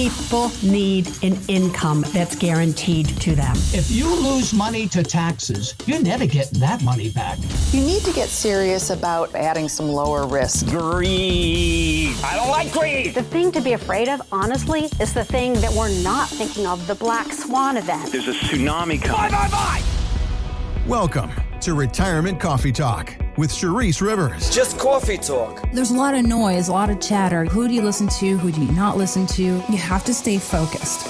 People need an income that's guaranteed to them. If you lose money to taxes, you're never getting that money back. You need to get serious about adding some lower risk. Greed. I don't like greed. The thing to be afraid of, honestly, is the thing that we're not thinking of, the black swan event. There's a tsunami coming. Bye. Welcome to Retirement Coffee Talk with Charisse Rivers. Just coffee talk. There's a lot of noise, a lot of chatter. Who do you listen to? Who do you not listen to? You have to stay focused.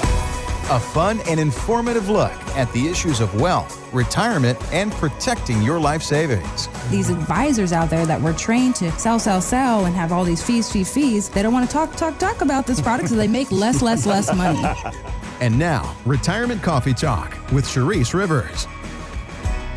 A fun and informative look at the issues of wealth, retirement, and protecting your life savings. These advisors out there that were trained to sell, and have all these fees. They don't want to talk about this product, so they make less money. And now, Retirement Coffee Talk with Charisse Rivers.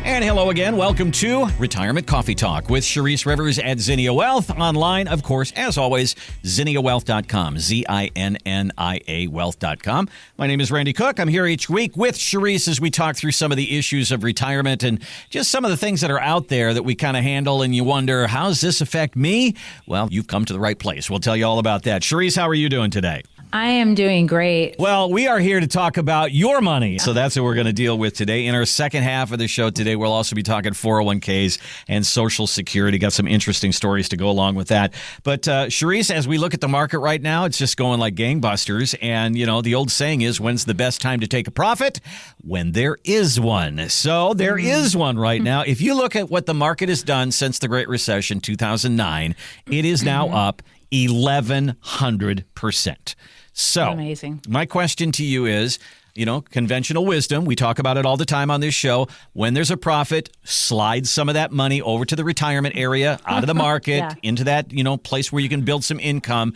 And hello again. Welcome to Retirement Coffee Talk with Charisse Rivers at Zinnia Wealth. Online, of course, as always, zinniawealth.com, ZINNIA wealth.com. My name is Randy Cook. I'm here each week with Charisse as we talk through some of the issues of retirement and just some of the things that are out there that we kind of handle and you wonder, how does this affect me? Well, you've come to the right place. We'll tell you all about that. Charisse, how are you doing today? I am doing great. Well, we are here to talk about your money. So that's what we're going to deal with today. In our second half of the show today, we'll also be talking 401ks and Social Security. Got some interesting stories to go along with that. But Charisse, as we look at the market right now, it's just going like gangbusters. And, you know, the old saying is, when's the best time to take a profit? When there is one. So there is one right now. If you look at what the market has done since the Great Recession, 2009, it is now up 1,100%. So, amazing. My question to you is, you know, conventional wisdom, we talk about it all the time on this show. When there's a profit, slide some of that money over to the retirement area, out of the market, into that, you know, place where you can build some income.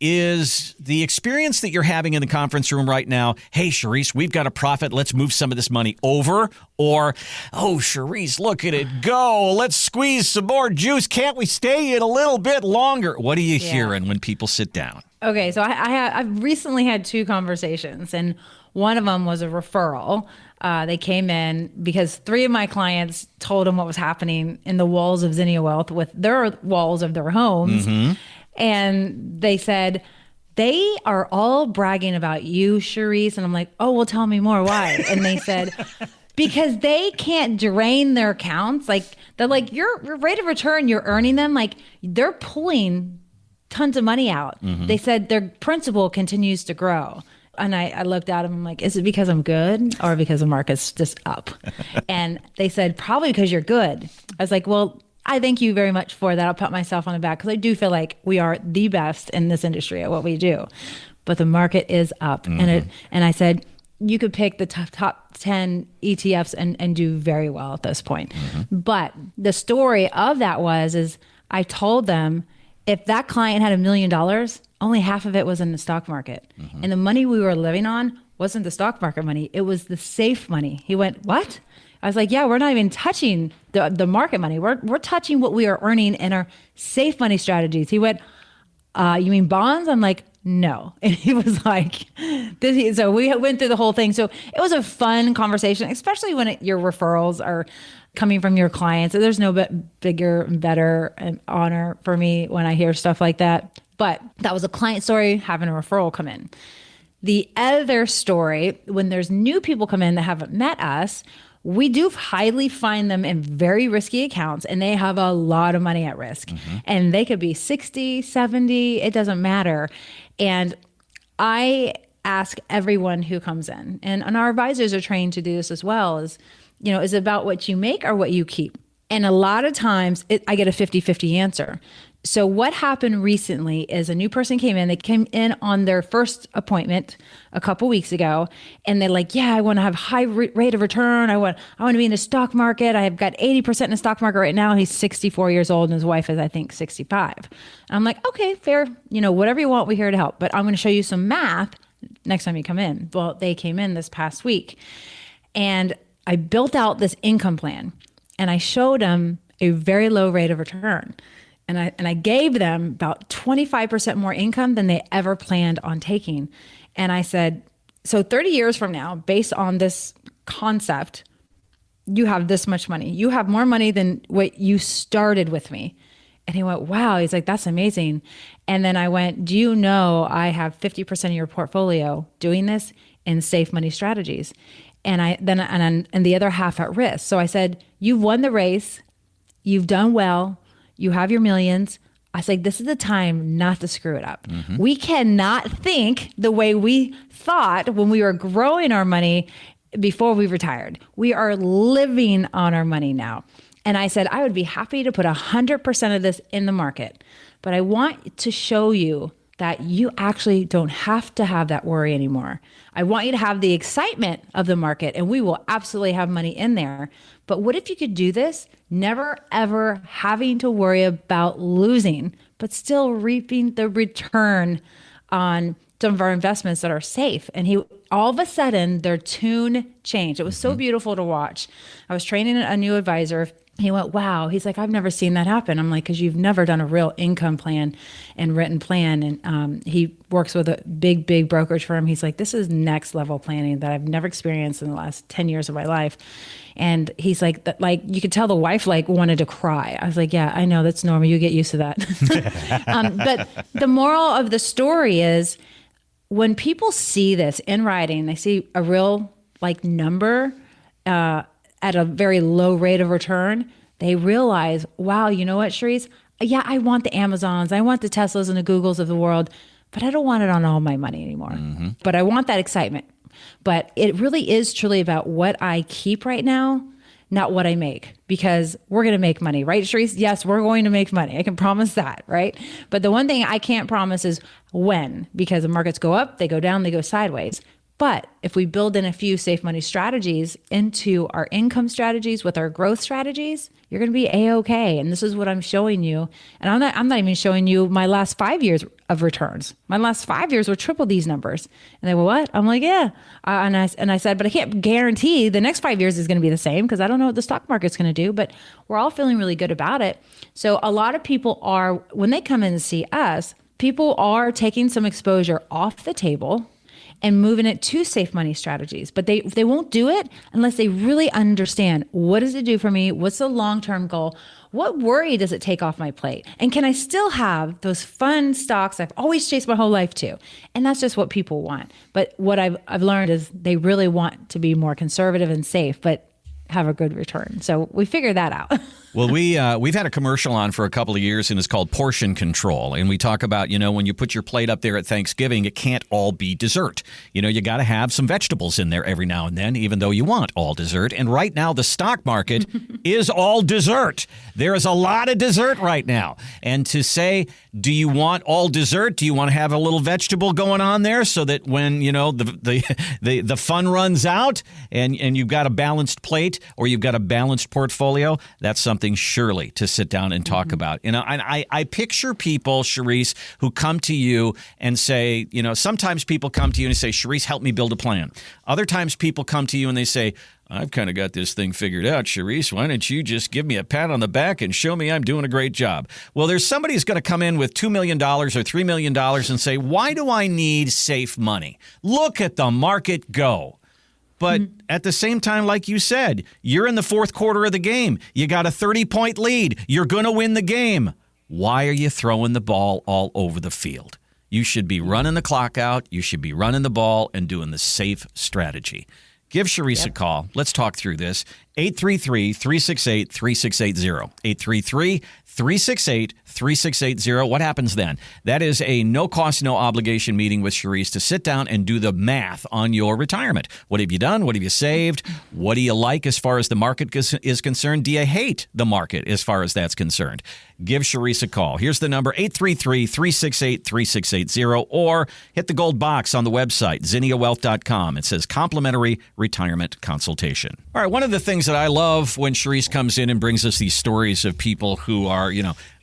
Is the experience that you're having in the conference room right now, hey, Charisse, we've got a profit, let's move some of this money over? Or, oh, Charisse, look at it go. Let's squeeze some more juice. Can't we stay in a little bit longer? What are you hearing when people sit down? Okay, so I've recently had two conversations, and one of them was a referral. They came in because three of my clients told them what was happening in the walls of Zinnia Wealth with their walls of their homes. Mm-hmm. And they said, they are all bragging about you, Charisse. And I'm like, oh, well, tell me more. Why? And they said, because they can't drain their accounts. Like, they're like, your rate of return, you're earning them. Like, they're pulling tons of money out. Mm-hmm. They said their principal continues to grow. And I looked at them, I'm like, is it because I'm good or because the market's just up? And they said, probably because you're good. I was like, well, I thank you very much for that. I'll pat myself on the back because I do feel like we are the best in this industry at what we do. But the market is up. Mm-hmm. And I said, you could pick the top 10 ETFs and do very well at this point. Mm-hmm. But the story of that is I told them, if that client had $1 million, only half of it was in the stock market. Mm-hmm. And the money we were living on wasn't the stock market money. It was the safe money. He went, what? I was like, yeah, we're not even touching the market money. We're touching what we are earning in our safe money strategies. He went, you mean bonds? I'm like, no. And he was like, so we went through the whole thing. So it was a fun conversation, especially when your referrals are coming from your clients. There's no bigger and better honor for me when I hear stuff like that. But that was a client story, having a referral come in. The other story, when there's new people come in that haven't met us, we do highly find them in very risky accounts, and they have a lot of money at risk. Mm-hmm. And they could be 60, 70, it doesn't matter. And I ask everyone who comes in, and our advisors are trained to do this as well, is it about what you make or what you keep? And a lot of times I get a 50-50 answer. So what happened recently is a new person came in. They came in on their first appointment a couple weeks ago, and they're like, yeah, I want to have high rate of return. I want to be in the stock market. I've got 80% in the stock market right now. He's 64 years old, and his wife is, I think, 65. And I'm like, okay, fair. Whatever you want, we're here to help. But I'm going to show you some math next time you come in. Well, they came in this past week, and I built out this income plan, and I showed them a very low rate of return. And I gave them about 25% more income than they ever planned on taking. And I said, so 30 years from now, based on this concept, you have this much money. You have more money than what you started with me. And he went, wow. He's like, that's amazing. And then I went, do you know I have 50% of your portfolio doing this in safe money strategies? And the other half at risk. So I said, you've won the race. You've done well. You have your millions. I said, this is the time not to screw it up. Mm-hmm. We cannot think the way we thought when we were growing our money before we retired. We are living on our money now. And I said, I would be happy to put 100% of this in the market, but I want to show you that you actually don't have to have that worry anymore. I want you to have the excitement of the market, and we will absolutely have money in there. But what if you could do this, never ever having to worry about losing, but still reaping the return on some of our investments that are safe? And all of a sudden, their tune changed. It was so beautiful to watch. I was training a new advisor. He went, wow. He's like, I've never seen that happen. I'm like, because you've never done a real income plan and written plan. And he works with a big brokerage firm. He's like, this is next level planning that I've never experienced in the last 10 years of my life. And he's like, you could tell the wife wanted to cry. I was like, yeah, I know, that's normal. You get used to that. But the moral of the story is, when people see this in writing, they see a real number, at a very low rate of return, they realize, wow, you know what, Charisse? Yeah, I want the Amazons, I want the Teslas and the Googles of the world, but I don't want it on all my money anymore. Mm-hmm. But I want that excitement. But it really is truly about what I keep right now, not what I make, because we're going to make money, right, Charisse? Yes, we're going to make money. I can promise that, right? But the one thing I can't promise is when, because the markets go up, they go down, they go sideways. But if we build in a few safe money strategies into our income strategies with our growth strategies, you're going to be A-okay. And this is what I'm showing you. And I'm not even showing you my last 5 years of returns. My last 5 years were triple these numbers. And they were, what? I'm like, yeah. And I said, but I can't guarantee the next 5 years is going to be the same, because I don't know what the stock market's going to do, but we're all feeling really good about it. So a lot of people are, when they come in and see us, people are taking some exposure off the table and moving it to safe money strategies. But they won't do it unless they really understand, what does it do for me? What's the long-term goal? What worry does it take off my plate? And can I still have those fun stocks I've always chased my whole life to? And that's just what people want. But what I've learned is they really want to be more conservative and safe, but have a good return. So we figured that out. Well, we've had a commercial on for a couple of years, and it's called Portion Control. And we talk about, when you put your plate up there at Thanksgiving, it can't all be dessert. You got to have some vegetables in there every now and then, even though you want all dessert. And right now, the stock market is all dessert. There is a lot of dessert right now. And to say, do you want all dessert? Do you want to have a little vegetable going on there so that when, the fun runs out and you've got a balanced plate or you've got a balanced portfolio, that's something surely to sit down and talk about. I picture people, Charisse, who come to you and say, sometimes people come to you and say, Charisse, help me build a plan. Other times people come to you and they say, I've kind of got this thing figured out, Charisse. Why don't you just give me a pat on the back and show me I'm doing a great job? Well, there's somebody who's going to come in with $2 million or $3 million and say, why do I need safe money? Look at the market go. But at the same time, like you said, you're in the fourth quarter of the game. You got a 30-point lead. You're going to win the game. Why are you throwing the ball all over the field? You should be running the clock out. You should be running the ball and doing the safe strategy. Give Charisse a call. Let's talk through this. 833-368-3680. 833-368-3680. What happens then? That is a no-cost, no-obligation meeting with Charisse to sit down and do the math on your retirement. What have you done? What have you saved? What do you like as far as the market is concerned? Do you hate the market as far as that's concerned? Give Charisse a call. Here's the number, 833-368-3680, or hit the gold box on the website, zinniawealth.com. It says complimentary retirement consultation. All right, one of the things that I love when Charisse comes in and brings us these stories of people who are,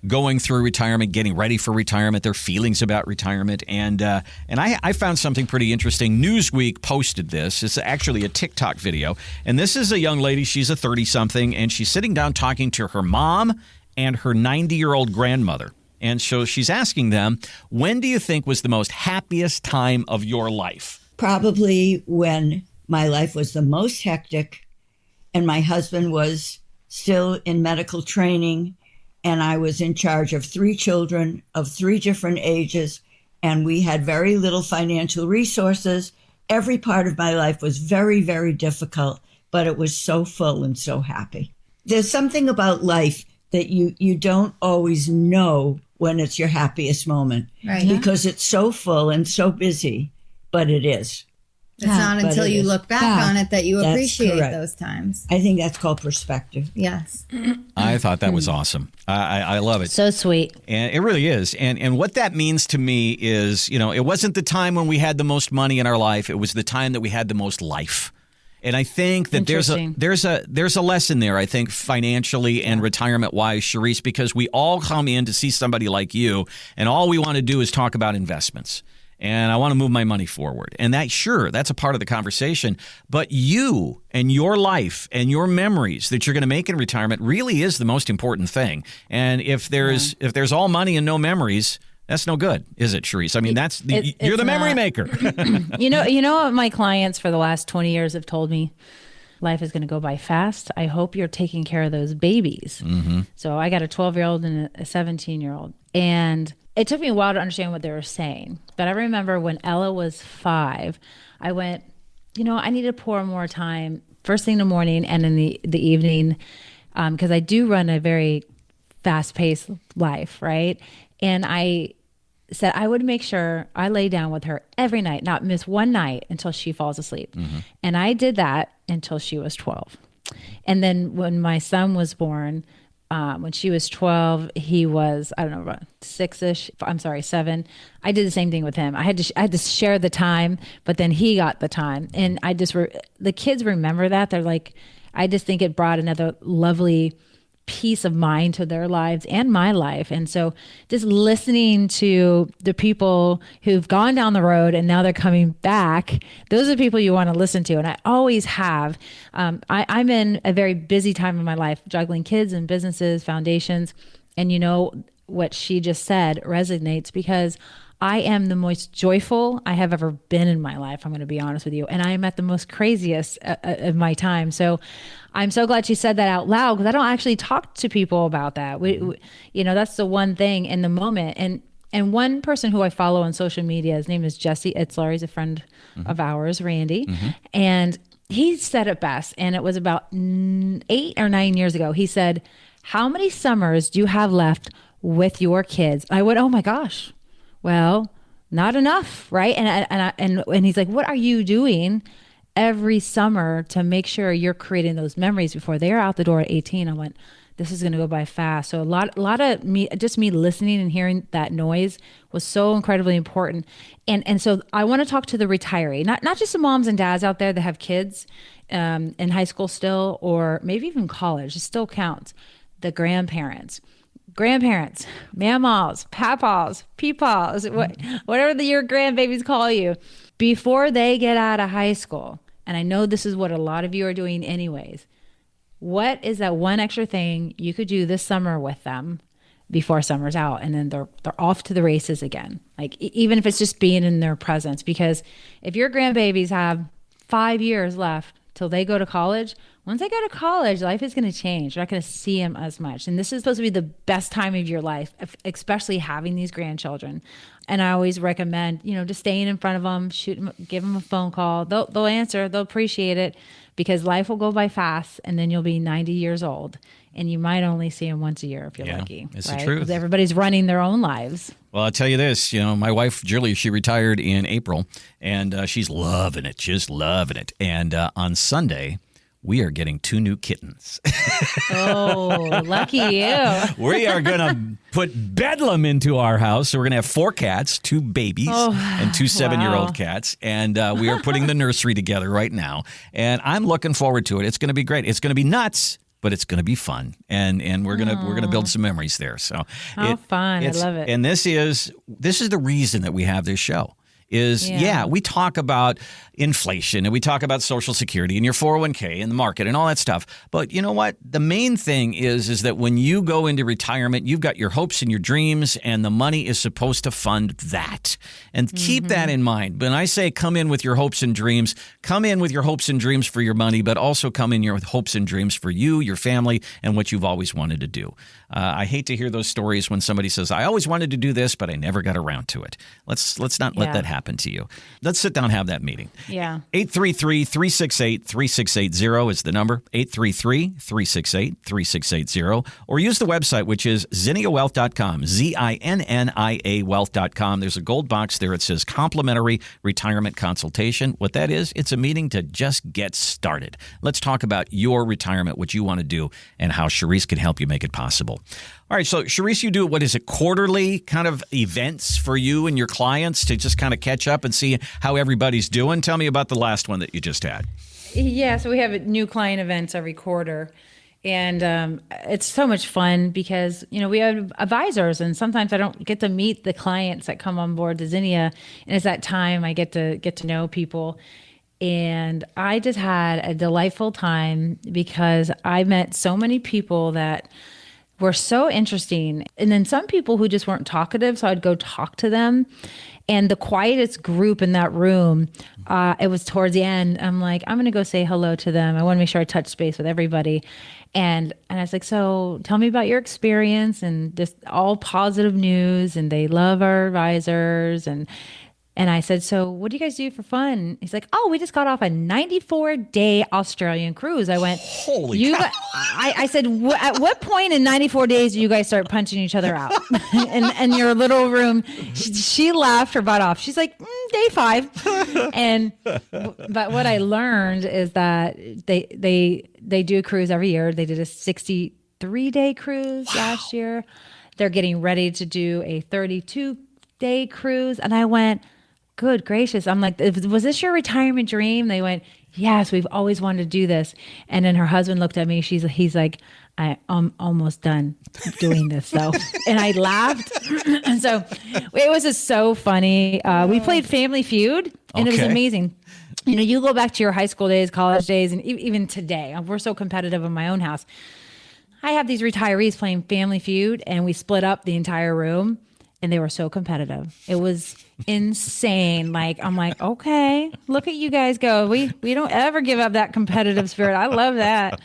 going through retirement, getting ready for retirement, their feelings about retirement. And I found something pretty interesting. Newsweek posted this. It's actually a TikTok video. And this is a young lady. She's a 30-something, and she's sitting down talking to her mom and her 90-year-old grandmother. And so she's asking them, when do you think was the most happiest time of your life? Probably when my life was the most hectic and my husband was still in medical training and I was in charge of 3 children of 3 different ages, and we had very little financial resources. Every part of my life was very, very difficult, but it was so full and so happy. There's something about life that you don't always know when it's your happiest moment, right? Because it's so full and so busy, but it is. It's not until you look back on it that you appreciate those times. I think that's called perspective. Yes. I thought that was awesome. I love it. So sweet. And it really is. And what that means to me is, it wasn't the time when we had the most money in our life. It was the time that we had the most life. And I think that there's a lesson there, I think, financially and retirement-wise, Charisse, because we all come in to see somebody like you, and all we want to do is talk about investments. And I want to move my money forward. And that's a part of the conversation. But you and your life and your memories that you're going to make in retirement really is the most important thing. And if there's all money and no memories, that's no good, is it, Charisse? I mean, you're the memory maker. You know what my clients for the last 20 years have told me? Life is going to go by fast. I hope you're taking care of those babies. Mm-hmm. So I got a 12-year-old and a 17-year-old. And it took me a while to understand what they were saying. But I remember when Ella was 5, I went, I need to pour more time first thing in the morning and in the evening, because I do run a very fast-paced life, right? And I said I would make sure I lay down with her every night, not miss one night until she falls asleep. Mm-hmm. And I did that until she was 12. And then when my son was born, when she was 12, he was, I don't know, about 7. I did the same thing with him. I had to share the time, but then he got the time. And the kids remember that. They're like, I just think it brought another lovely peace of mind to their lives and my life. And so just listening to the people who've gone down the road and now they're coming back, those are the people you want to listen to. And I always have. I'm in a very busy time in my life, juggling kids and businesses, foundations. And what she just said resonates because I am the most joyful I have ever been in my life. I'm going to be honest with you. And I am at the most craziest of my time. So I'm so glad she said that out loud because I don't actually talk to people about that. That's the one thing in the moment. And one person who I follow on social media, his name is Jesse Itzler. He's a friend of ours, Randy. Mm-hmm. And he said it best. And it was about 8 or 9 years ago. He said, how many summers do you have left with your kids? I went, oh my gosh. Well, not enough, right? And he's like, what are you doing every summer to make sure you're creating those memories before they're out the door at 18? I went, this is going to go by fast. So a lot of me listening and hearing that noise was so incredibly important. And so I want to talk to the retiree, not just the moms and dads out there that have kids in high school still, or maybe even college. It still counts. The grandparents, mamaws, papaws, peepaws, whatever your grandbabies call you, before they get out of high school. And I know this is what a lot of you are doing anyways. What is that one extra thing you could do this summer with them before summer's out? And then they're off to the races again. Like even if it's just being in their presence, because if your grandbabies have 5 years left till they go to college, once they go to college, life is going to change. You're not going to see them as much. And this is supposed to be the best time of your life, especially having these grandchildren. And I always recommend, just staying in front of them, give them a phone call. They'll answer. They'll appreciate it because life will go by fast. And then you'll be 90 years old. And you might only see them once a year if you're lucky. It's right? the truth. Because everybody's running their own lives. Well, I'll tell you this, my wife, Julie, she retired in April, and she's loving it, just loving it. And on Sunday, we are getting 2 new kittens. Oh, lucky you. We are going to put bedlam into our house. So we're going to have 4 cats, 2 babies, and 2 7-year-old cats. And we are putting the nursery together right now. And I'm looking forward to it. It's going to be great. It's going to be nuts, but it's going to be fun. And we're going to build some memories there. So fun. I love it. And this is the reason that we have this show. is, we talk about inflation and we talk about Social Security and your 401k and the market and all that stuff. But you know what? The main thing is that when you go into retirement, you've got your hopes and your dreams, and the money is supposed to fund that. And keep that in mind. When I say come in with your hopes and dreams, come in with your hopes and dreams for your money, but also come in with hopes and dreams for you, your family, and what you've always wanted to do. I hate to hear those stories when somebody says, I always wanted to do this, but I never got around to it. Let's not let that happen to you. Let's sit down and have that meeting. Yeah. 833-368-3680 is the number, 833-368-3680, or use the website, which is zinniawealth.com, ZINNIA wealth.com. There's a gold box there. It says complimentary retirement consultation. What that is, it's a meeting to just get started. Let's talk about your retirement, what you want to do, and how Charisse can help you make it possible. All right, so Charisse, you do, what is it, quarterly kind of events for you and your clients to just kind of catch up and see how everybody's doing? Tell me about the last one that you just had. Yeah, so we have new client events every quarter. And it's so much fun because, we have advisors, and sometimes I don't get to meet the clients that come on board to Zinnia. And it's that time I get to know people. And I just had a delightful time because I met so many people that were so interesting. And then some people who just weren't talkative, so I'd go talk to them. And the quietest group in that room, it was towards the end. I'm like, I'm going to go say hello to them. I want to make sure I touch space with everybody. And I was like, so tell me about your experience, and just all positive news. And they love our advisors. And I said, so what do you guys do for fun? He's like, oh, we just got off a 94-day Australian cruise. I went, holy cow. I said, at what point in 94 days do you guys start punching each other out? in your little room? She laughed her butt off. She's like, day 5. But what I learned is that they do a cruise every year. They did a 63-day cruise last year. They're getting ready to do a 32-day cruise. And I went, good gracious. I'm like, was this your retirement dream? They went, yes, we've always wanted to do this. And then her husband looked at me. He's like, I'm almost done doing this though. And I laughed. And so it was just so funny. We played Family Feud, and it was amazing. You go back to your high school days, college days, and even today, we're so competitive in my own house. I have these retirees playing Family Feud, and we split up the entire room. And they were so competitive. It was insane. I'm like, okay, look at you guys go. We don't ever give up that competitive spirit. I love that.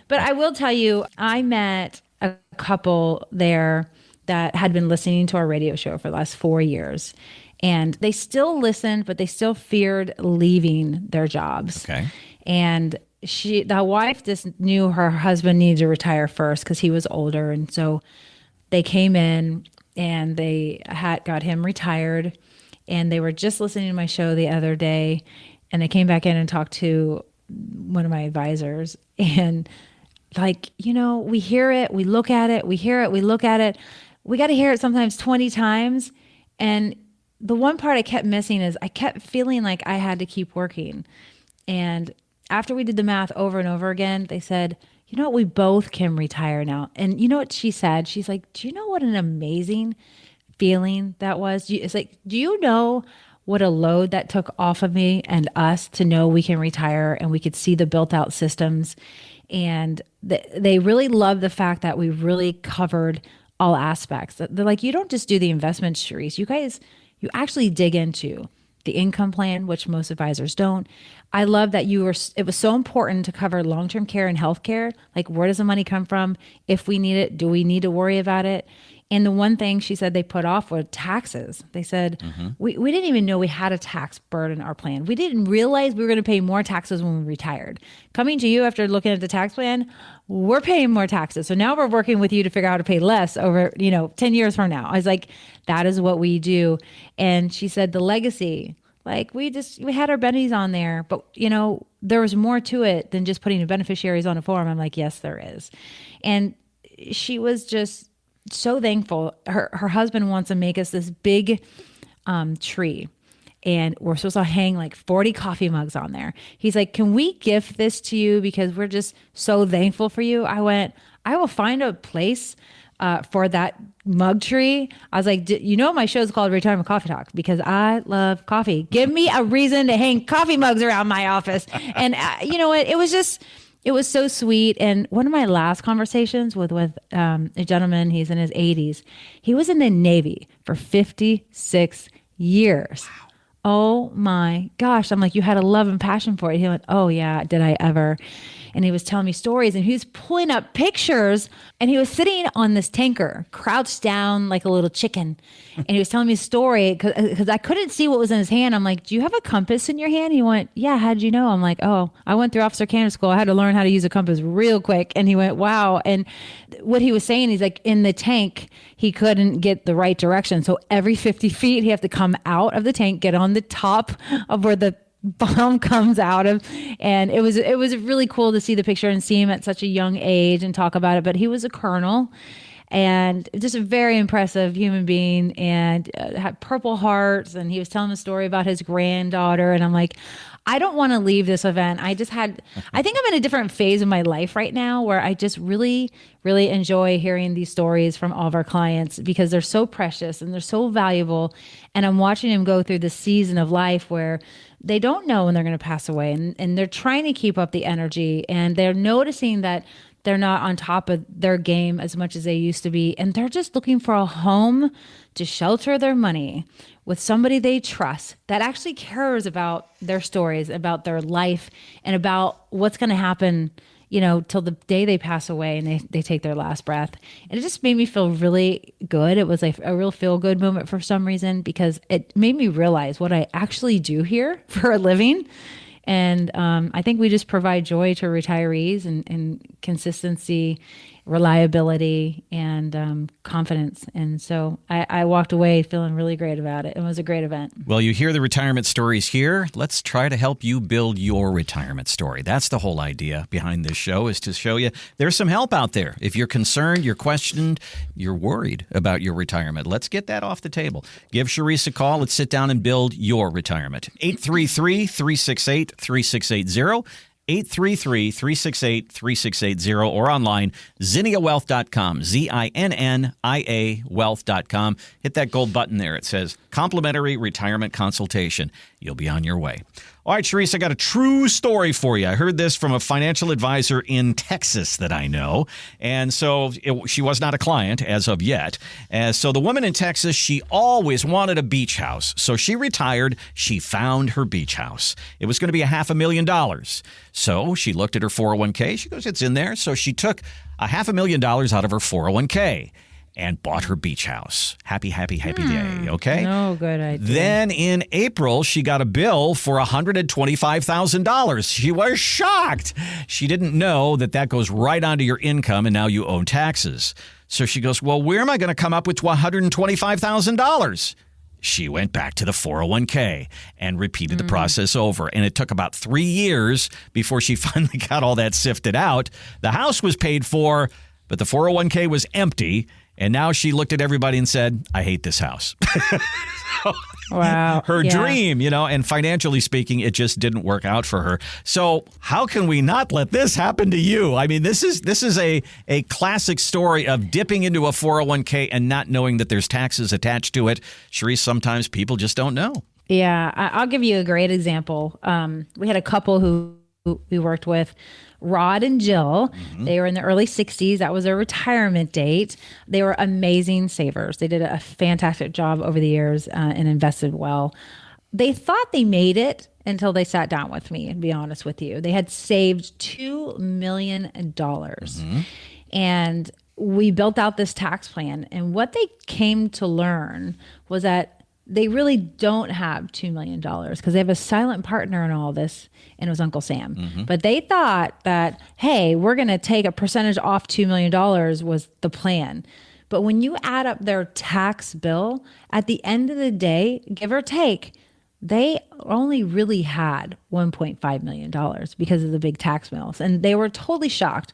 But I will tell you, I met a couple there that had been listening to our radio show for the last 4 years. And they still listened, but they still feared leaving their jobs. Okay. And the wife just knew her husband needed to retire first because he was older. And so they came in, and they got him retired, and they were just listening to my show the other day, and they came back in and talked to one of my advisors, and we hear it, we look at it, we hear it, we look at it. We got to hear it sometimes 20 times. And the one part I kept missing is I kept feeling like I had to keep working. And after we did the math over and over again, they said, you know what, we both can retire now. And you know what she said? She's like, do you know what an amazing feeling that was? It's like, do you know what a load that took off of me and us to know we can retire, and we could see the built out systems. And they really love the fact that we really covered all aspects. They're like, you don't just do the investments, Charisse. You actually dig into the income plan, which most advisors don't. I love that it was so important to cover long-term care and healthcare. Like, where does the money come from? If we need it, do we need to worry about it? And the one thing she said they put off were taxes. They said, we didn't even know we had a tax burden in our plan. We didn't realize we were going to pay more taxes when we retired. Coming to you after looking at the tax plan, we're paying more taxes. So now we're working with you to figure out how to pay less over, 10 years from now. I was like, that is what we do. And she said the legacy, we had our bennies on there, but there was more to it than just putting the beneficiaries on a form. I'm like, yes, there is. And she was just so thankful. Her husband wants to make us this big tree, and we're supposed to hang 40 coffee mugs on there. He's like, can we gift this to you because we're just so thankful for you? I went, I will find a place, for that mug tree. I was like, my show's called Retirement Coffee Talk because I love coffee. Give me a reason to hang coffee mugs around my office. And you know what? It was so sweet. And one of my last conversations with a gentleman, he's in his 80s. He was in the Navy for 56 years. Wow. Oh my gosh. I'm like, you had a love and passion for it. He went, oh yeah, did I ever? And he was telling me stories and he was pulling up pictures and he was sitting on this tanker, crouched down like a little chicken. And he was telling me a story because I couldn't see what was in his hand. I'm like, do you have a compass in your hand? He went, yeah, how'd you know? I'm like, oh, I went through officer candidate school. I had to learn how to use a compass real quick. And he went, wow. And what he was saying, he's like, in the tank, he couldn't get the right direction. So every 50 feet, he had to come out of the tank, get on the top of where the bomb comes out of. And it was really cool to see the picture and see him at such a young age and talk about it. But he was a colonel and just a very impressive human being and had Purple Hearts. And he was telling a story about his granddaughter. And I'm like, I don't want to leave this event. I think I'm in a different phase of my life right now where I just really, really enjoy hearing these stories from all of our clients because they're so precious and they're so valuable. And I'm watching them go through the season of life where they don't know when they're going to pass away and they're trying to keep up the energy and they're noticing that they're not on top of their game as much as they used to be. And they're just looking for a home to shelter their money with somebody they trust that actually cares about their stories, about their life, and about what's going to happen, till the day they pass away and they take their last breath. And it just made me feel really good. It was like a real feel-good moment for some reason because it made me realize what I actually do here for a living. And I think we just provide joy to retirees and consistency, reliability, and confidence. And so I walked away feeling really great about it. It was a great event. Well, you hear the retirement stories here. Let's try to help you build your retirement story. That's the whole idea behind this show, is to show you there's some help out there. If you're concerned, you're questioned, you're worried about your retirement, let's get that off the table. Give Charisse a call. Let's sit down and build your retirement. 833-368-3680. 833-368-3680 or online, zinniawealth.com, ZINNIA wealth.com. Hit that gold button there. It says complimentary retirement consultation. You'll be on your way. All right, Charisse, I got a true story for you. I heard this from a financial advisor in Texas that I know. And so she was not a client as of yet. So the woman in Texas, she always wanted a beach house. So she retired. She found her beach house. It was going to be $500,000. So she looked at her 401k. She goes, it's in there. So she took $500,000 out of her 401k. And bought her beach house. Happy day, okay? No good idea. Then in April, she got a bill for $125,000. She was shocked. She didn't know that goes right onto your income, and now you owe taxes. So she goes, well, where am I going to come up with $125,000? She went back to the 401k and repeated the process over. And it took about 3 years before she finally got all that sifted out. The house was paid for, but the 401k was empty. And now she looked at everybody and said, I hate this house. Wow. Her dream, and financially speaking, it just didn't work out for her. So how can we not let this happen to you? I mean, this is a classic story of dipping into a 401k and not knowing that there's taxes attached to it. Charisse, sometimes people just don't know. Yeah, I'll give you a great example. We had a couple who we worked with, Rod and Jill. Mm-hmm. They were in the early 60s. That was their retirement date. They were amazing savers. They did a fantastic job over the years and invested well. They thought they made it until they sat down with me, and be honest with you. They had saved $2 million. Mm-hmm. And we built out this tax plan. And what they came to learn was that they really don't have $2 million because they have a silent partner in all this, and it was Uncle Sam. Mm-hmm. But they thought that, hey, we're going to take a percentage off $2 million was the plan. But when you add up their tax bill, at the end of the day, give or take, they only really had $1.5 million because of the big tax bills. And they were totally shocked.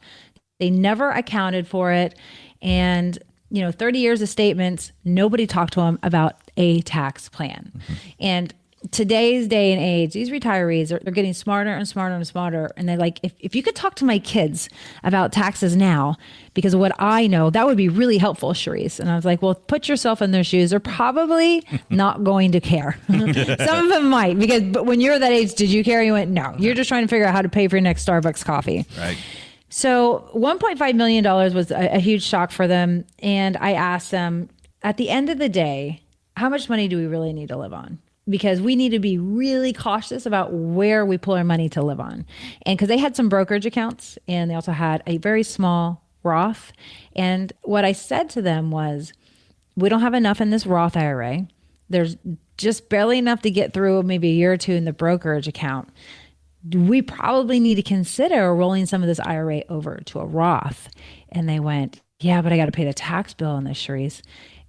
They never accounted for it. And 30 years of statements, nobody talked to them about a tax plan. Mm-hmm. And today's day and age, these retirees they're getting smarter and smarter and smarter. And they're like, if you could talk to my kids about taxes now, because of what I know, that would be really helpful, Charisse. And I was like, well, put yourself in their shoes. They're probably not going to care. Some of them might, but when you're that age, did you care? You went, no. You're just trying to figure out how to pay for your next Starbucks coffee. Right. So $1.5 million was a huge shock for them. And I asked them, at the end of the day, how much money do we really need to live on? Because we need to be really cautious about where we pull our money to live on. And because they had some brokerage accounts and they also had a very small Roth. And what I said to them was, we don't have enough in this Roth IRA. There's just barely enough to get through maybe a year or two in the brokerage account. We probably need to consider rolling some of this IRA over to a Roth. And they went, yeah, but I got to pay the tax bill on this, Charisse.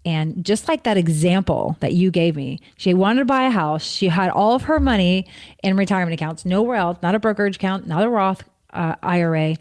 And just like that example that you gave me, she wanted to buy a house. She had all of her money in retirement accounts, nowhere else, not a brokerage account, not a Roth IRA.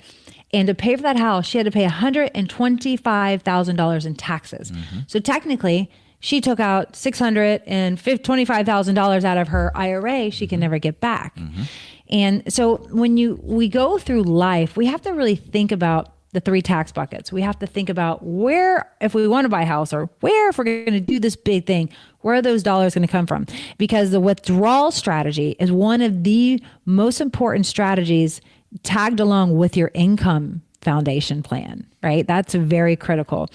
And to pay for that house, she had to pay $125,000 in taxes. Mm-hmm. So technically, she took out $625,000 out of her IRA she can never get back. Mm-hmm. And so when we go through life, we have to really think about the three tax buckets. We have to think about where, if we want to buy a house, or where, if we're going to do this big thing, where are those dollars going to come from? Because the withdrawal strategy is one of the most important strategies tagged along with your income foundation plan, right? That's very critical.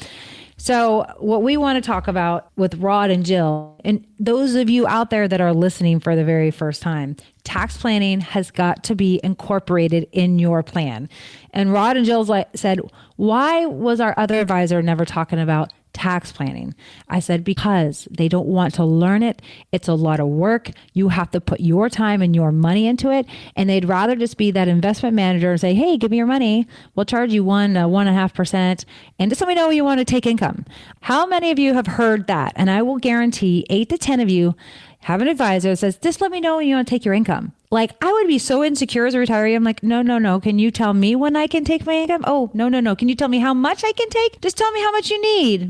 So what we want to talk about with Rod and Jill, and those of you out there that are listening for the very first time, tax planning has got to be incorporated in your plan. And Rod and Jill said, why was our other advisor never talking about tax planning? I said, because they don't want to learn it. It's a lot of work. You have to put your time and your money into it. And they'd rather just be that investment manager and say, hey, give me your money. We'll charge you 1.5%. And just let me know when you want to take income. How many of you have heard that? And I will guarantee 8 to 10 of you have an advisor that says, just let me know when you want to take your income. Like, I would be so insecure as a retiree. I'm like, no. Can you tell me when I can take my income? Oh, no. Can you tell me how much I can take? Just tell me how much you need,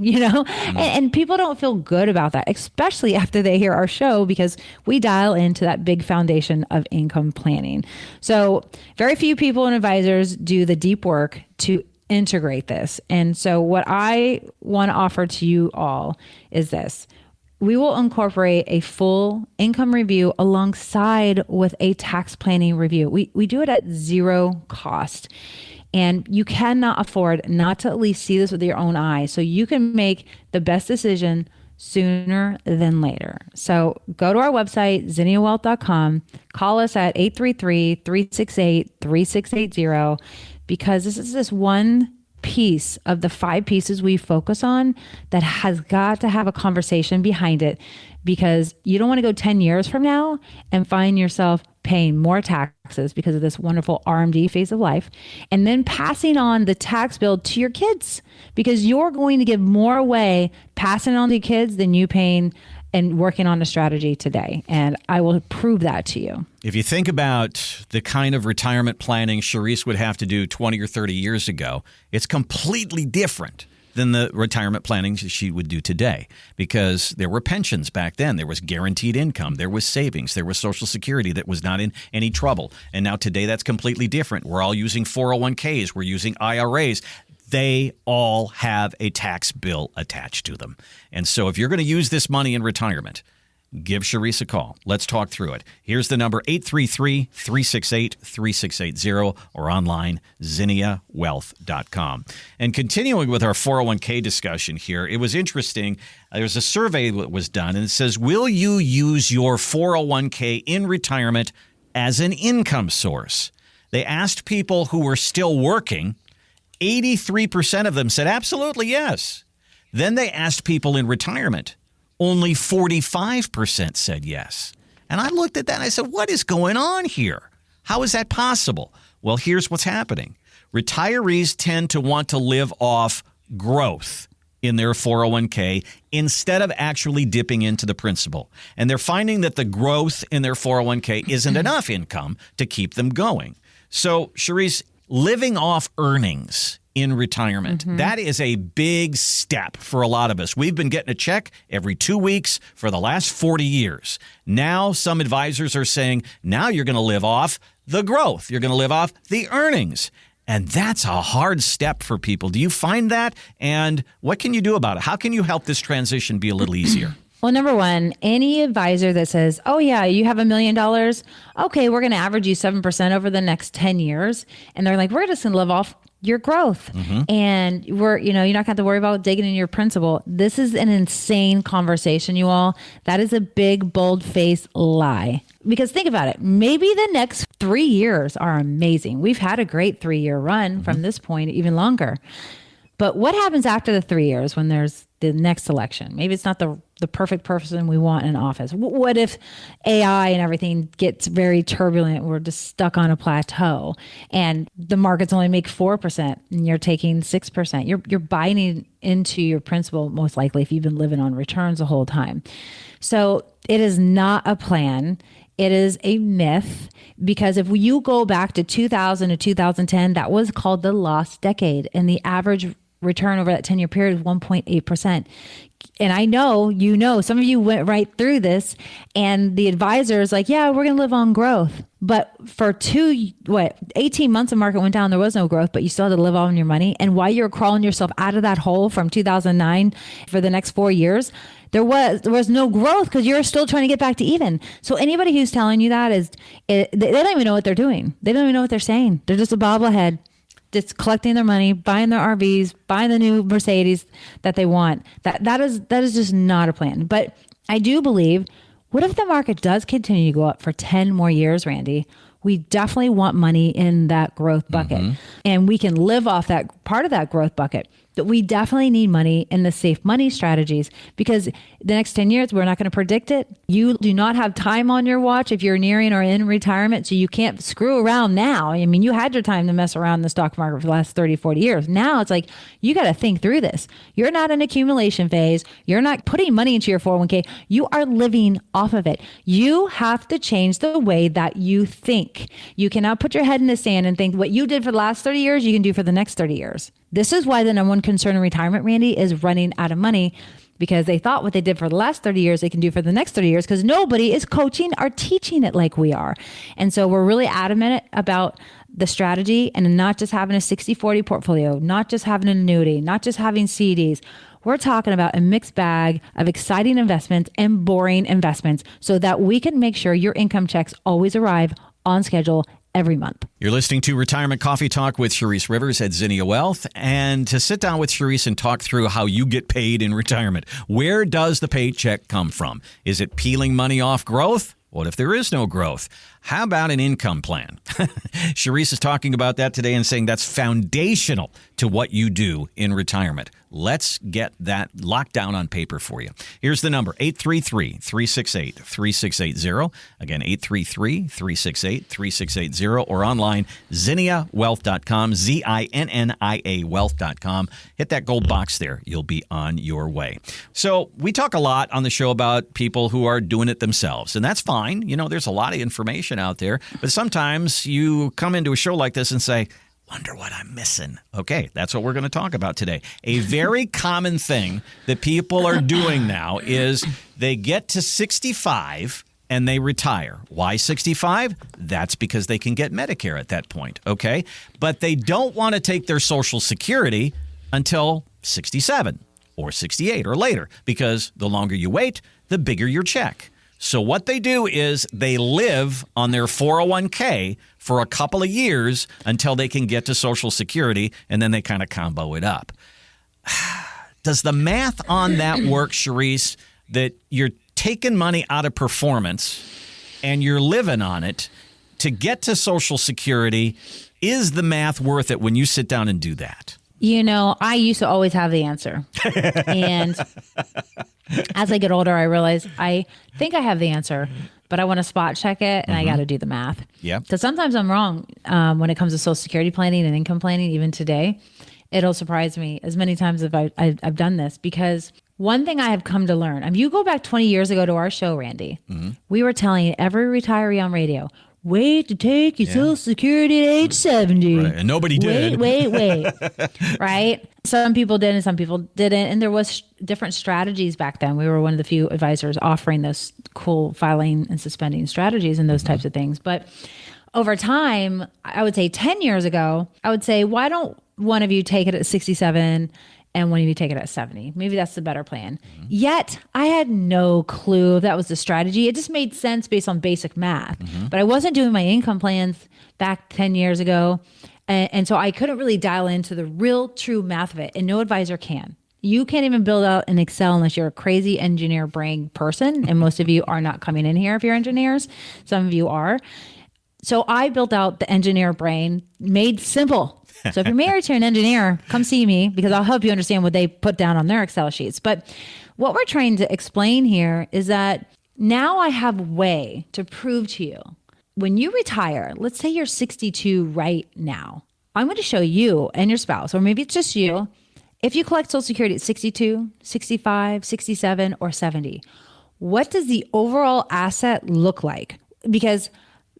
And people don't feel good about that, especially after they hear our show, because we dial into that big foundation of income planning. So very few people and advisors do the deep work to integrate this. And so what I want to offer to you all is this. We will incorporate a full income review alongside with a tax planning review. We do it at zero cost. And you cannot afford not to at least see this with your own eyes, so you can make the best decision sooner than later. So go to our website, zinniawealth.com, call us at 833-368-3680, because this is this one piece of the 5 pieces we focus on that has got to have a conversation behind it, because you don't want to go 10 years from now and find yourself paying more taxes because of this wonderful RMD phase of life, and then passing on the tax bill to your kids, because you're going to give more away passing on to kids than you paying and working on a strategy today. And I will prove that to you. If you think about the kind of retirement planning Charisse would have to do 20 or 30 years ago, it's completely different than the retirement planning she would do today, because there were pensions back then. There was guaranteed income. There was savings. There was Social Security that was not in any trouble. And now today that's completely different. We're all using 401ks. We're using IRAs. They all have a tax bill attached to them. And so if you're going to use this money in retirement, give Charisse a call. Let's talk through it. Here's the number, 833-368-3680, or online, zinniawealth.com. And continuing with our 401k discussion here, it was interesting. There's a survey that was done, and it says, will you use your 401k in retirement as an income source? They asked people who were still working. 83% of them said absolutely yes. Then they asked people in retirement. Only 45% said yes. And I looked at that and I said, what is going on here? How is that possible? Well, here's what's happening. Retirees tend to want to live off growth in their 401k instead of actually dipping into the principal. And they're finding that the growth in their 401k isn't enough income to keep them going. So, Charisse, living off earnings in retirement. That is a big step for a lot of us. We've been getting a check every 2 weeks for the last 40 years. Now some advisors are saying, now you're going to live off the growth. You're going to live off the earnings. And that's a hard step for people. Do you find that? And what can you do about it? How can you help this transition be a little easier? Well, number one, any advisor that says, oh, yeah, you have $1 million. Okay, we're going to average you 7% over the next 10 years. And they're like, we're just going to live off your growth. And you're not going to have to worry about digging in your principal. This is an insane conversation, you all. That is a big, bold-faced lie. Because think about it. Maybe the next 3 years are amazing. We've had a great 3-year run from this point, even longer. But what happens after the 3 years when there's the next election? Maybe it's not the perfect person we want in office. What if AI and everything gets very turbulent? We're just stuck on a plateau and the markets only make 4% and you're taking 6%. You're buying into your principal most likely if you've been living on returns the whole time. So it is not a plan. It is a myth, because if you go back to 2000 to 2010, that was called the lost decade, and the average return over that 10-year period was 1.8%. And I know, some of you went right through this, and the advisor is like, yeah, we're going to live on growth. But for 18 months the market went down, there was no growth, but you still had to live on your money. And while you're crawling yourself out of that hole from 2009 for the next 4 years, there was no growth because you're still trying to get back to even. So anybody who's telling you that they don't even know what they're doing. They don't even know what they're saying. They're just a bobblehead. Just collecting their money, buying their RVs, buying the new Mercedes that they want. That is just not a plan. But I do believe, what if the market does continue to go up for 10 more years, Randy? We definitely want money in that growth bucket. And we can live off that part of that growth bucket. But we definitely need money in the safe money strategies, because the next 10 years, we're not going to predict it. You do not have time on your watch if you're nearing or in retirement, so you can't screw around now. I mean, you had your time to mess around in the stock market for the last 30, 40 years. Now it's like, you got to think through this. You're not in accumulation phase. You're not putting money into your 401k. You are living off of it. You have to change the way that you think. You cannot put your head in the sand and think what you did for the last 30 years, you can do for the next 30 years. This is why the number one concern in retirement, Randy, is running out of money, because they thought what they did for the last 30 years, they can do for the next 30 years, because nobody is coaching or teaching it like we are. And so we're really adamant about the strategy, and not just having a 60-40 portfolio, not just having an annuity, not just having CDs. We're talking about a mixed bag of exciting investments and boring investments, so that we can make sure your income checks always arrive on schedule every month. You're listening to Retirement Coffee Talk with Charisse Rivers at Zinnia Wealth. And to sit down with Charisse and talk through how you get paid in retirement. Where does the paycheck come from? Is it peeling money off growth? What if there is no growth? How about an income plan? Charisse is talking about that today and saying that's foundational to what you do in retirement. Let's get that locked down on paper for you. Here's the number, 833-368-3680. Again, 833-368-3680, or online, zinniawealth.com, ZINNIA wealth.com. Hit that gold box there. You'll be on your way. So we talk a lot on the show about people who are doing it themselves, and that's fine. You know, there's a lot of information out there, but sometimes you come into a show like this and say, wonder what I'm missing. Okay, that's what we're going to talk about today. A very common thing that people are doing now is they get to 65 and they retire. Why 65? That's because they can get Medicare at that point, okay? But they don't want to take their Social Security until 67 or 68 or later, because the longer you wait, the bigger your check. So what they do is they live on their 401k for a couple of years until they can get to Social Security, and then they kind of combo it up. Does the math on that work, Charisse, that you're taking money out of performance and you're living on it to get to Social Security? Is the math worth it when you sit down and do that? You know, I used to always have the answer. And as I get older, I realize I think I have the answer, but I want to spot check it, and I got to do the math. Yeah. Because sometimes I'm wrong when it comes to Social Security planning and income planning. Even today, it'll surprise me as many times as I've done this, because one thing I have come to learn, you go back 20 years ago to our show, Randy, we were telling every retiree on radio, wait to take your Social Security at age 70. Right. And nobody did. Wait. Right? Some people did and some people didn't. And there was different strategies back then. We were one of the few advisors offering those cool filing and suspending strategies and those types of things. But over time, I would say 10 years ago, I would say, why don't one of you take it at 67 and one of you take it at 70? Maybe that's the better plan. Yet I had no clue if that was the strategy. It just made sense based on basic math. But I wasn't doing my income plans back 10 years ago. And so I couldn't really dial into the real true math of it. And no advisor can. You can't even build out an Excel unless you're a crazy engineer brain person. And most of you are not coming in here if you're engineers. Some of you are. So I built out the engineer brain, made simple. So if you're married to an engineer, come see me because I'll help you understand what they put down on their Excel sheets. But what we're trying to explain here is that now I have a way to prove to you when you retire, let's say you're 62 right now. I'm going to show you and your spouse, or maybe it's just you, if you collect Social Security at 62, 65, 67, or 70, what does the overall asset look like? Because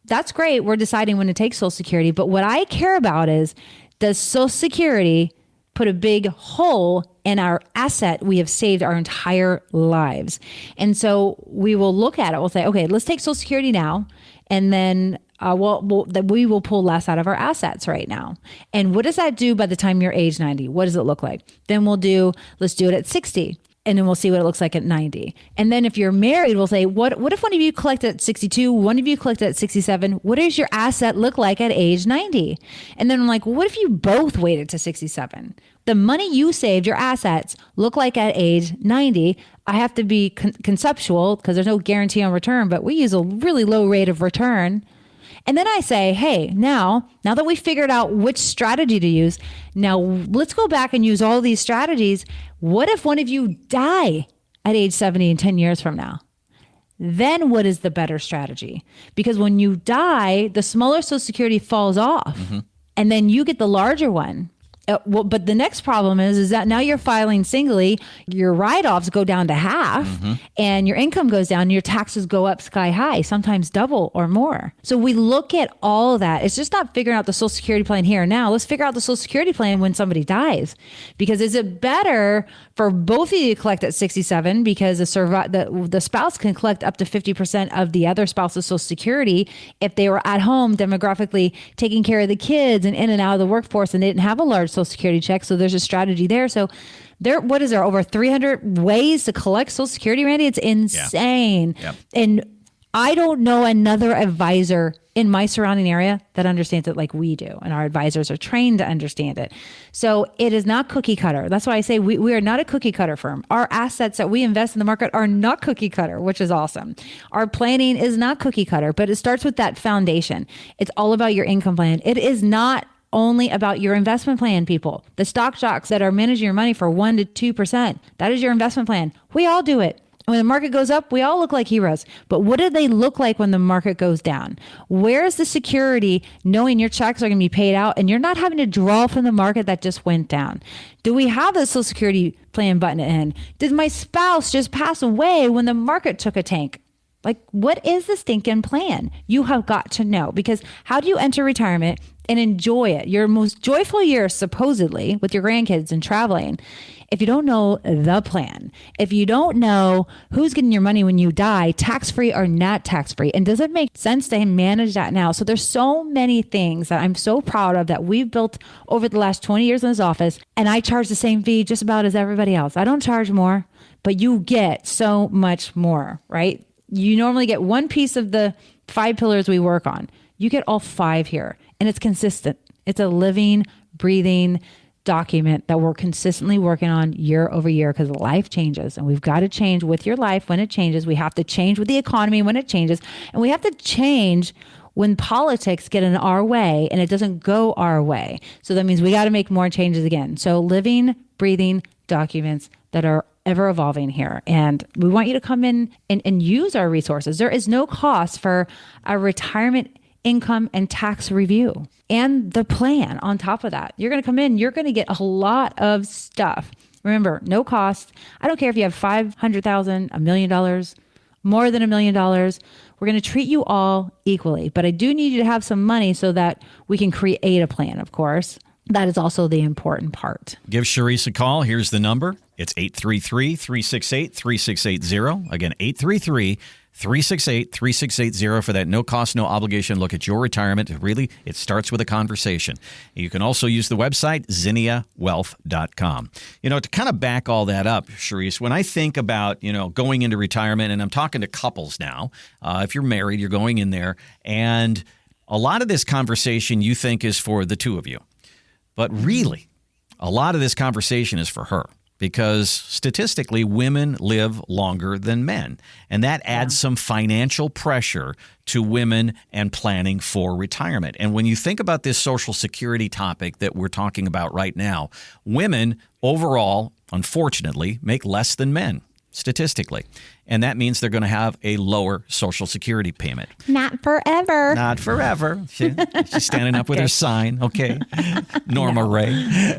that's great. We're deciding when to take Social Security. But what I care about is, does Social Security put a big hole in our asset we have saved our entire lives? And so we will look at it. We'll say, okay, let's take Social Security now. And then we will pull less out of our assets right now. And what does that do by the time you're age 90? What does it look like? Then let's do it at 60. And then we'll see what it looks like at 90. And then if you're married, we'll say, what if one of you collected at 62, one of you collected at 67? What does your asset look like at age 90? And then I'm like, what if you both waited to 67? The money you saved, your assets, look like at age 90. I have to be conceptual because there's no guarantee on return, but we use a really low rate of return. And then I say, hey, now that we figured out which strategy to use, now let's go back and use all these strategies. What if one of you die at age 70 and 10 years from now? Then what is the better strategy? Because when you die, the smaller Social Security falls off and then you get the larger one. But the next problem is that now you're filing singly, your write-offs go down to half and your income goes down and your taxes go up sky high, sometimes double or more. So we look at all of that. It's just not figuring out the Social Security plan here and now. Let's figure out the Social Security plan when somebody dies. Because is it better for both of you to collect at 67 because the spouse can collect up to 50% of the other spouse's Social Security if they were at home demographically taking care of the kids and in and out of the workforce and they didn't have a large Social Security check. So there's a strategy there. So what is there? Over 300 ways to collect Social Security, Randy? It's insane. Yeah. Yep. And I don't know another advisor in my surrounding area that understands it like we do. And our advisors are trained to understand it. So it is not cookie cutter. That's why I say we are not a cookie cutter firm. Our assets that we invest in the market are not cookie cutter, which is awesome. Our planning is not cookie cutter, but it starts with that foundation. It's all about your income plan. It is not only about your investment plan, people. The stock jocks that are managing your money for 1% to 2%, that is your investment plan. We all do it. When the market goes up, we all look like heroes. But what do they look like when the market goes down? Where's the security knowing your checks are going to be paid out and you're not having to draw from the market that just went down? Do we have the Social Security plan button in? Did my spouse just pass away when the market took a tank? Like, what is the stinking plan? You have got to know, because how do you enter retirement and enjoy it, your most joyful years, supposedly, with your grandkids and traveling, if you don't know the plan, if you don't know who's getting your money when you die, tax-free or not tax-free, and does it make sense to manage that now? So there's so many things that I'm so proud of that we've built over the last 20 years in this office, and I charge the same fee just about as everybody else. I don't charge more, but you get so much more, right? You normally get one piece of the 5 pillars we work on. You get all 5 here, and it's consistent. It's a living, breathing document that we're consistently working on year over year, because life changes and we've got to change with your life when it changes. We have to change with the economy when it changes, and we have to change when politics get in our way and it doesn't go our way. So that means we got to make more changes again. So living, breathing documents that are ever evolving here. And we want you to come in and use our resources. There is no cost for a retirement income and tax review and the plan on top of that. You're going to come in, you're going to get a lot of stuff. Remember, no cost. I don't care if you have $500,000, $1 million, more than $1 million. We're going to treat you all equally, but I do need you to have some money so that we can create a plan, of course. That is also the important part. Give Charisse a call. Here's the number. It's 833-368-3680. Again, 833-368-3680 for that no-cost, no-obligation look at your retirement. Really, it starts with a conversation. You can also use the website, zinniawealth.com. To kind of back all that up, Charisse, when I think about, going into retirement, and I'm talking to couples now, if you're married, you're going in there, and a lot of this conversation you think is for the two of you. But really, a lot of this conversation is for her because statistically, women live longer than men. And that adds some financial pressure to women and planning for retirement. And when you think about this Social Security topic that we're talking about right now, women overall, unfortunately, make less than men statistically. And that means they're going to have a lower Social Security payment. Not forever. Not forever. She's standing up with her sign. Okay. Norma Ray.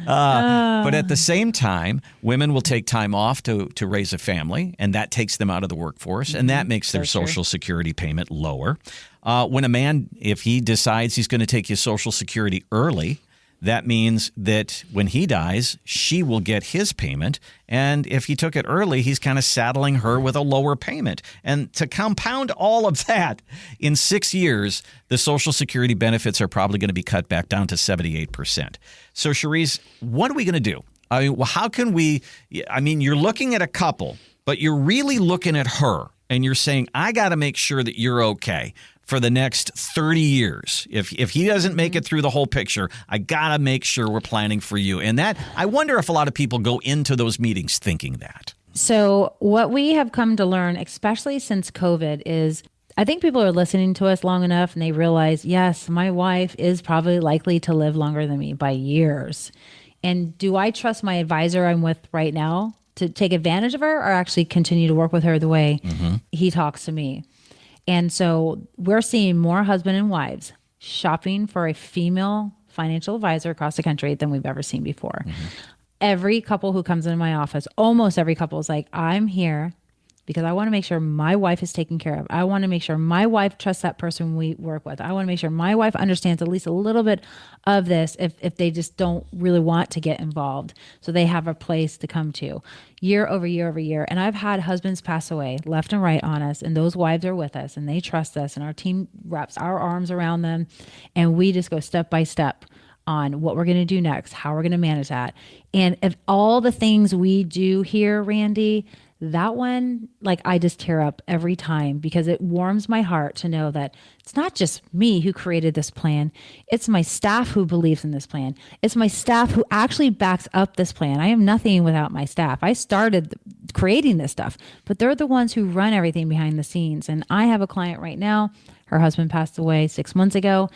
But at the same time, women will take time off to raise a family, and that takes them out of the workforce, and that makes their Social Security payment lower. When a man, if he decides he's going to take his Social Security early, that means that when he dies, she will get his payment. And if he took it early, he's kind of saddling her with a lower payment. And to compound all of that, in 6 years, the Social Security benefits are probably going to be cut back down to 78%. So, Charisse, what are we going to do? How can we? You're looking at a couple, but you're really looking at her. And you're saying, I got to make sure that you're okay for the next 30 years. If he doesn't make it through the whole picture, I got to make sure we're planning for you. And that, I wonder if a lot of people go into those meetings thinking that. So what we have come to learn, especially since COVID, is I think people are listening to us long enough and they realize, yes, my wife is probably likely to live longer than me by years. And do I trust my advisor I'm with right now to take advantage of her or actually continue to work with her the way he talks to me? And so we're seeing more husband and wives shopping for a female financial advisor across the country than we've ever seen before. Every couple who comes into my office, almost every couple is like, I'm here because I want to make sure my wife is taken care of. I want to make sure my wife trusts that person we work with. I want to make sure my wife understands at least a little bit of this if they just don't really want to get involved. So they have a place to come to year over year over year. And I've had husbands pass away left and right on us, and those wives are with us and they trust us, and our team wraps our arms around them, and we just go step by step on what we're going to do next, how we're going to manage that. And if all the things we do here, Randy, that one, I just tear up every time because it warms my heart to know that it's not just me who created this plan. It's my staff who believes in this plan. It's my staff who actually backs up this plan. I am nothing without my staff. I started creating this stuff, but they're the ones who run everything behind the scenes. And I have a client right now. Her husband passed away 6 months ago,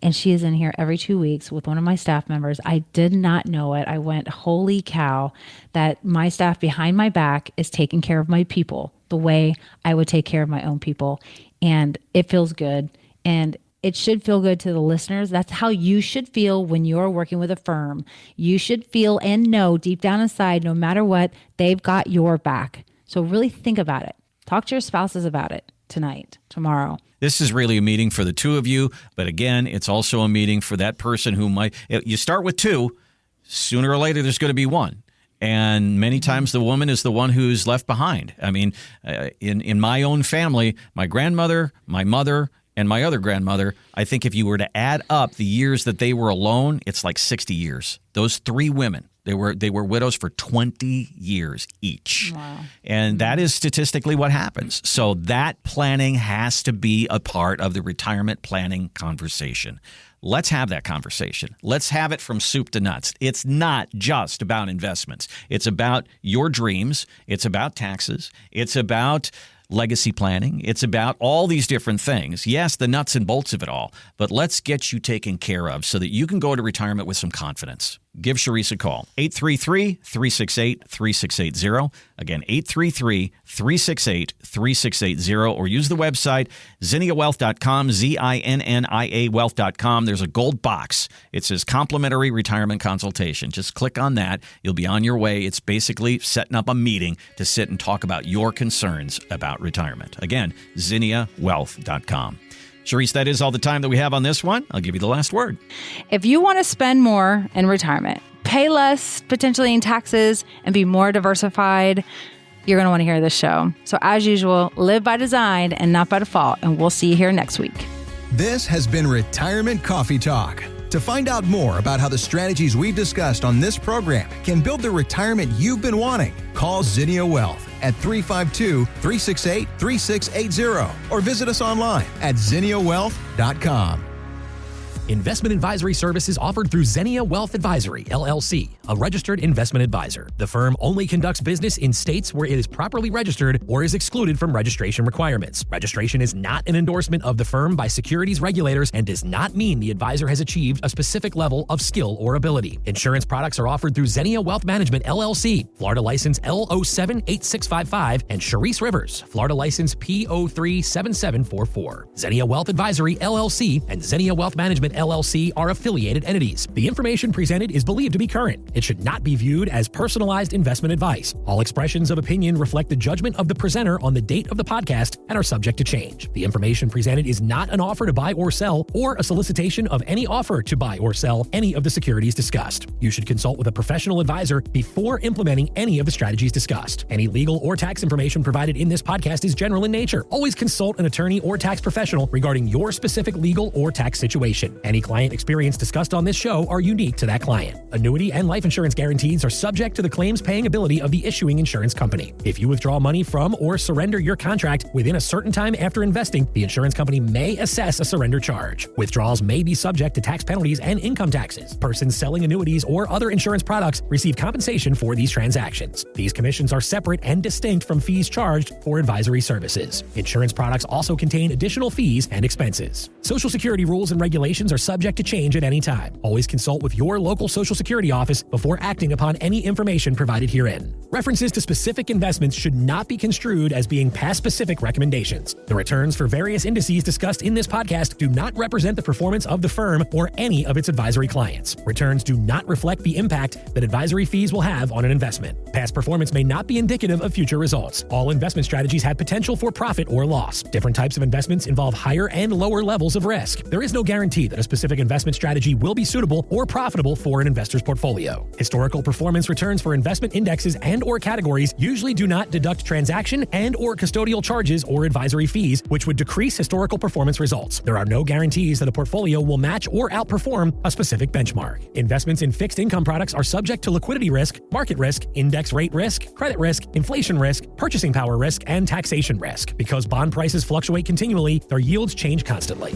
and she is in here every 2 weeks with one of my staff members. I did not know it. I went, holy cow, that my staff behind my back is taking care of my people the way I would take care of my own people. And it feels good. And it should feel good to the listeners. That's how you should feel when you're working with a firm. You should feel and know deep down inside, no matter what, they've got your back. So really think about it. Talk to your spouses about it tonight, tomorrow. This is really a meeting for the two of you, but again, it's also a meeting for that person who might, you start with two, sooner or later there's going to be one. And many times the woman is the one who's left behind. I mean, in my own family, my grandmother, my mother, and my other grandmother, I think if you were to add up the years that they were alone, it's like 60 years. Those three women, they were widows for 20 years each. Wow. And that is statistically what happens. So that planning has to be a part of the retirement planning conversation. Let's have that conversation. Let's have it from soup to nuts. It's not just about investments. It's about your dreams. It's about taxes. It's about legacy planning. It's about all these different things. Yes, the nuts and bolts of it all, but let's get you taken care of so that you can go to retirement with some confidence. give Charisse a call. 833-368-3680. Again, 833-368-3680, or use the website ZinniaWealth.com, ZINNIA Wealth.com. There's a gold box. It says complimentary retirement consultation. Just click on that. You'll be on your way. It's basically setting up a meeting to sit and talk about your concerns about retirement. Again, ZinniaWealth.com. Charisse, that is all the time that we have on this one. I'll give you the last word. If you want to spend more in retirement, pay less potentially in taxes, and be more diversified, you're going to want to hear this show. So as usual, live by design and not by default, and we'll see you here next week. This has been Retirement Coffee Talk. To find out more about how the strategies we've discussed on this program can build the retirement you've been wanting, call Zinnia Wealth at 352-368-3680 or visit us online at ZinniaWealth.com. Investment advisory services offered through Zinnia Wealth Advisory, LLC, a registered investment advisor. The firm only conducts business in states where it is properly registered or is excluded from registration requirements. Registration is not an endorsement of the firm by securities regulators and does not mean the advisor has achieved a specific level of skill or ability. Insurance products are offered through Zinnia Wealth Management, LLC, Florida license L078655, and Charisse Rivers, Florida license P037744. Zinnia Wealth Advisory, LLC, and Zinnia Wealth Management, LLC are affiliated entities. The information presented is believed to be current. It should not be viewed as personalized investment advice. All expressions of opinion reflect the judgment of the presenter on the date of the podcast and are subject to change. The information presented is not an offer to buy or sell or a solicitation of any offer to buy or sell any of the securities discussed. You should consult with a professional advisor before implementing any of the strategies discussed. Any legal or tax information provided in this podcast is general in nature. Always consult an attorney or tax professional regarding your specific legal or tax situation. Any client experience discussed on this show are unique to that client. Annuity and life insurance guarantees are subject to the claims paying ability of the issuing insurance company. If you withdraw money from or surrender your contract within a certain time after investing, the insurance company may assess a surrender charge. Withdrawals may be subject to tax penalties and income taxes. Persons selling annuities or other insurance products receive compensation for these transactions. These commissions are separate and distinct from fees charged for advisory services. Insurance products also contain additional fees and expenses. Social Security rules and regulations are subject to change at any time. Always consult with your local Social Security office before acting upon any information provided herein. References to specific investments should not be construed as being past specific recommendations. The returns for various indices discussed in this podcast do not represent the performance of the firm or any of its advisory clients. Returns do not reflect the impact that advisory fees will have on an investment. Past performance may not be indicative of future results. All investment strategies have potential for profit or loss. Different types of investments involve higher and lower levels of risk. There is no guarantee that a specific investment strategy will be suitable or profitable for an investor's portfolio. Historical performance returns for investment indexes and or categories usually do not deduct transaction and or custodial charges or advisory fees, which would decrease historical performance results. There are no guarantees that a portfolio will match or outperform a specific benchmark. Investments in fixed income products are subject to liquidity risk, market risk, index rate risk, credit risk, inflation risk, purchasing power risk, and taxation risk. Because bond prices fluctuate continually, their yields change constantly.